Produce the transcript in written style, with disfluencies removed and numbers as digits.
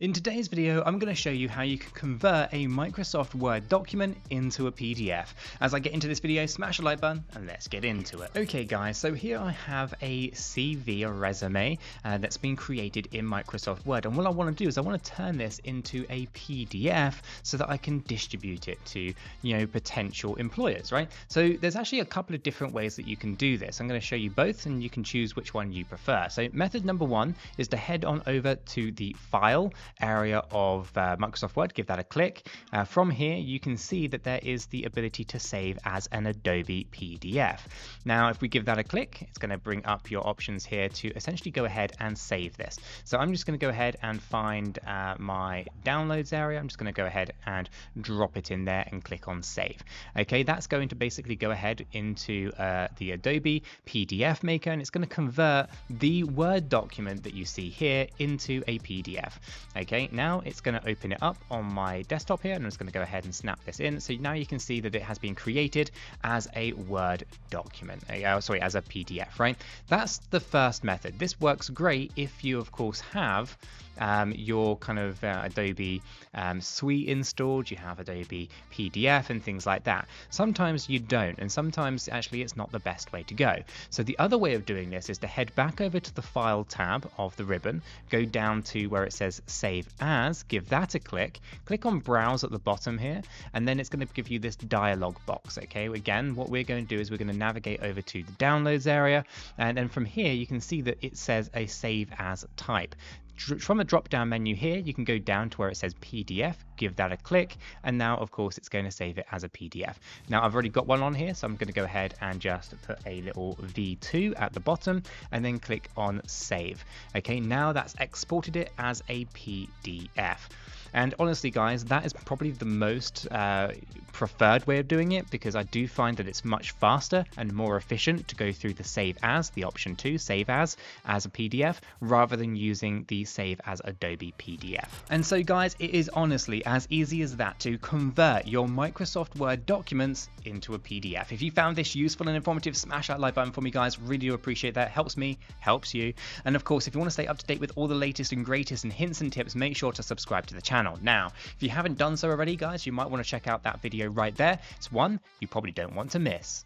In today's video, I'm going to show you how you can convert a Microsoft Word document into a PDF. As I get into this video, smash a like button and let's get into it. Okay guys, so here I have a CV, a resume, that's been created in Microsoft Word. And what I want to do is I want to turn this into a PDF so that I can distribute it to, potential employers, right? So there's actually a couple of different ways that you can do this. I'm going to show you both and you can choose which one you prefer. So method number one is to head on over to the File area of Microsoft Word, give that a click. From here you can see that there is the ability to save as an Adobe PDF. Now if we give that a click, it's going to bring up your options here to essentially go ahead and save this. So I'm just going to go ahead and find my downloads area. I'm just going to go ahead and drop it in there and click on save. Okay, that's going to basically go ahead into the Adobe PDF maker, and it's going to convert the Word document that you see here into a PDF. Okay, now it's going to open it up on my desktop here, and I'm just going to go ahead and snap this in. So now you can see that it has been created as a Word document, as a PDF, right? That's the first method. This works great if you, of course, have your kind of Adobe suite installed, you have Adobe PDF and things like that. Sometimes you don't, and sometimes actually it's not the best way to go. So the other way of doing this is to head back over to the File tab of the ribbon, go down to where it says Save As, give that a click on Browse at the bottom here, and then it's going to give you this dialog box. Okay, again, what we're going to do is we're going to navigate over to the Downloads area, and then from here you can see that it says a Save As type. From the drop down menu here, you can go down to where it says PDF, give that a click, and now of course it's going to save it as a PDF. Now I've already got one on here, so I'm going to go ahead and just put a little V2 at the bottom and then click on save. Okay, now that's exported it as a PDF. And honestly guys, that is probably the most preferred way of doing it, because I do find that it's much faster and more efficient to go through the save as, the option 2, save as a PDF, rather than using the save as Adobe PDF. And so guys, it is honestly as easy as that to convert your Microsoft Word documents into a PDF. If you found this useful and informative, smash that like button for me guys, really do appreciate that. Helps me, helps you. And of course, if you want to stay up to date with all the latest and greatest and hints and tips, make sure to subscribe to the channel. Now, if you haven't done so already guys, you might want to check out that video right there. It's one you probably don't want to miss.